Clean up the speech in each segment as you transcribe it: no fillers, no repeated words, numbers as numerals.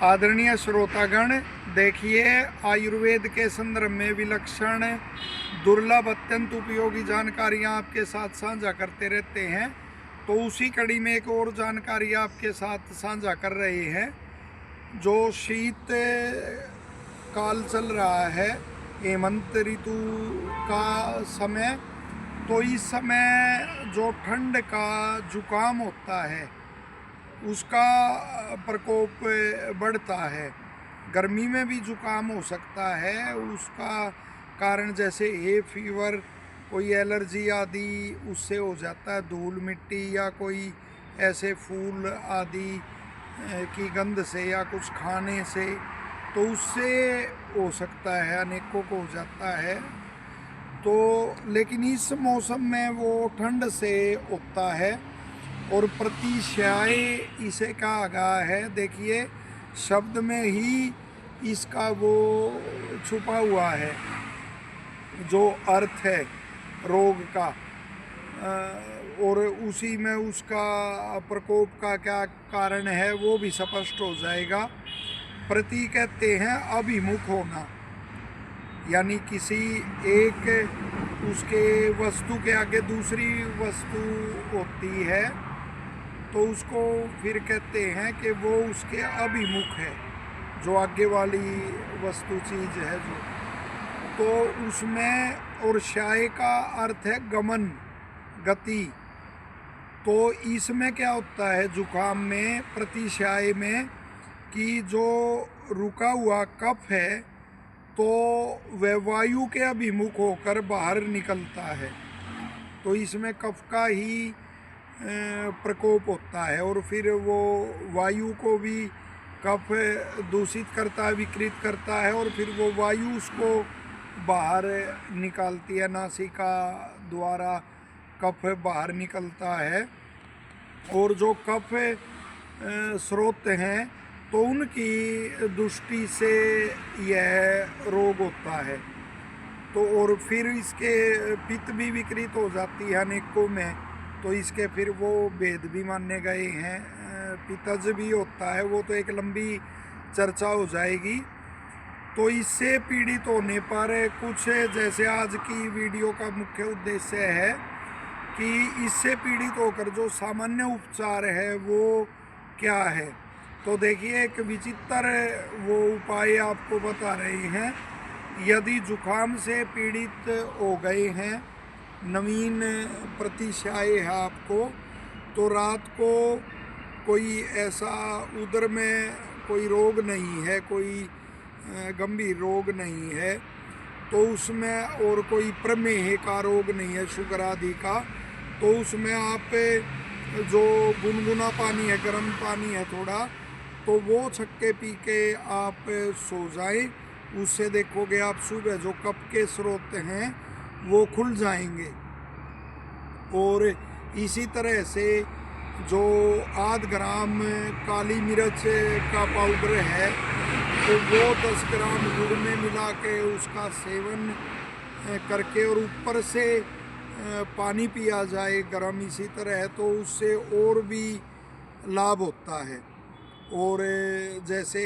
आदरणीय श्रोतागण, देखिए आयुर्वेद के संदर्भ में विलक्षण दुर्लभ अत्यंत उपयोगी जानकारियाँ आपके साथ साझा करते रहते हैं। तो उसी कड़ी में एक और जानकारी आपके साथ साझा कर रहे हैं। जो शीत काल चल रहा है, हेमंत ऋतु का समय, तो इस समय जो ठंड का जुकाम होता है उसका प्रकोप बढ़ता है। गर्मी में भी जुकाम हो सकता है, उसका कारण जैसे हे फीवर, कोई एलर्जी आदि उससे हो जाता है, धूल मिट्टी या कोई ऐसे फूल आदि की गंध से या कुछ खाने से, तो उससे हो सकता है, अनेकों को हो जाता है। तो लेकिन इस मौसम में वो ठंड से होता है और प्रतिशय इसे कहा गया है। देखिए शब्द में ही इसका वो छुपा हुआ है जो अर्थ है रोग का, और उसी में उसका प्रकोप का क्या कारण है वो भी स्पष्ट हो जाएगा। प्रति कहते हैं अभिमुख होना, यानी किसी एक उसके वस्तु के आगे दूसरी वस्तु होती है तो उसको फिर कहते हैं कि वो उसके अभिमुख है, जो आगे वाली वस्तु चीज है जो, तो उसमें। और शाय का अर्थ है गमन, गति। तो इसमें क्या होता है जुकाम में, प्रतिशाय में, कि जो रुका हुआ कफ है तो वह वायु के अभिमुख होकर बाहर निकलता है, तो इसमें कफ का ही प्रकोप होता है। और फिर वो वायु को भी कफ दूषित करता है, विकृत करता है, और फिर वो वायु उसको बाहर निकालती है, नासिका द्वारा कफ बाहर निकलता है। और जो कफ स्रोत हैं तो उनकी दृष्टि से यह रोग होता है। तो और फिर इसके पित्त भी विकृत हो जाती है अनेकों में, तो इसके फिर वो भेद भी माने गए हैं। पित्तज भी होता है, वो तो एक लंबी चर्चा हो जाएगी। तो इससे पीड़ित होने पर कुछ, जैसे आज की वीडियो का मुख्य उद्देश्य है कि इससे पीड़ित होकर जो सामान्य उपचार है वो क्या है। तो देखिए एक विचित्र वो उपाय आपको बता रहे हैं। यदि जुकाम से पीड़ित हो गए हैं, नवीन प्रतिशाय है आपको, तो रात को कोई ऐसा उदर में कोई रोग नहीं है, कोई गंभीर रोग नहीं है, तो उसमें, और कोई प्रमेह का रोग नहीं है, शुगर आदि का, तो उसमें आप जो गुनगुना पानी है, गर्म पानी है थोड़ा, तो वो छक्के पी के आप सो जाएं। उससे देखोगे आप सुबह जो कफ के स्रोत हैं वो खुल जाएंगे। और इसी तरह से जो आध ग्राम काली मिर्च का पाउडर है तो वो 10 ग्राम गुड़ में मिला के उसका सेवन करके और ऊपर से पानी पिया जाए गर्म, इसी तरह, तो उससे और भी लाभ होता है। और जैसे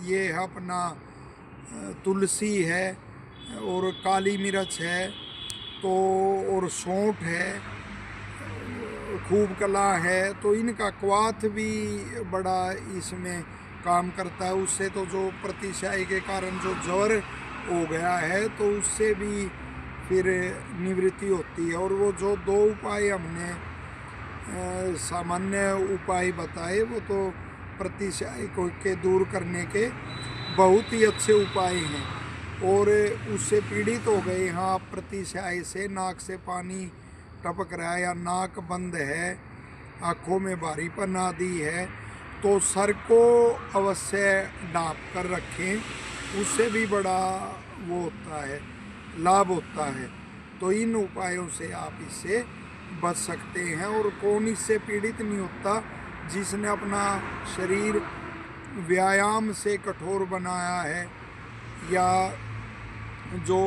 ये अपना तुलसी है और काली मिर्च है, तो और सौंठ है, खूब कला है, तो इनका क्वाथ भी बड़ा इसमें काम करता है। उससे तो जो प्रतिशाय के कारण जो ज्वर हो गया है तो उससे भी फिर निवृत्ति होती है। और वो जो दो उपाय हमने सामान्य उपाय बताए वो तो प्रतिशाय को के दूर करने के बहुत ही अच्छे उपाय हैं। और उससे पीड़ित हो गए, हाँ, प्रतिशाय से नाक से पानी टपक रहा है या नाक बंद है, आँखों में भारीपन आदि है, तो सर को अवश्य ढाँप कर रखें, उससे भी बड़ा वो होता है, लाभ होता है। तो इन उपायों से आप इससे बच सकते हैं। और कौन इससे पीड़ित नहीं होता? जिसने अपना शरीर व्यायाम से कठोर बनाया है, या जो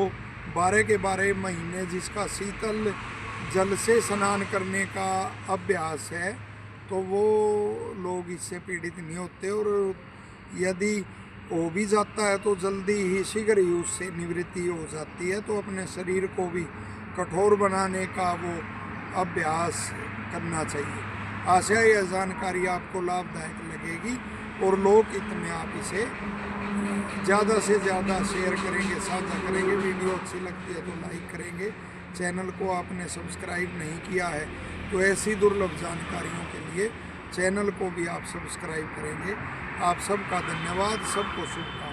12 के 12 महीने जिसका शीतल जल से स्नान करने का अभ्यास है, तो वो लोग इससे पीड़ित नहीं होते। और यदि हो भी जाता है तो जल्दी ही शीघ्र ही उससे निवृत्ति हो जाती है। तो अपने शरीर को भी कठोर बनाने का वो अभ्यास करना चाहिए। आशा यह जानकारी आपको लाभदायक लगेगी और लोकहित में आप इसे ज़्यादा से ज़्यादा शेयर करेंगे, साझा करेंगे। वीडियो अच्छी लगती है तो लाइक करेंगे। चैनल को आपने सब्सक्राइब नहीं किया है तो ऐसी दुर्लभ जानकारियों के लिए चैनल को भी आप सब्सक्राइब करेंगे। आप सबका धन्यवाद, सबको शुभकामनाएं।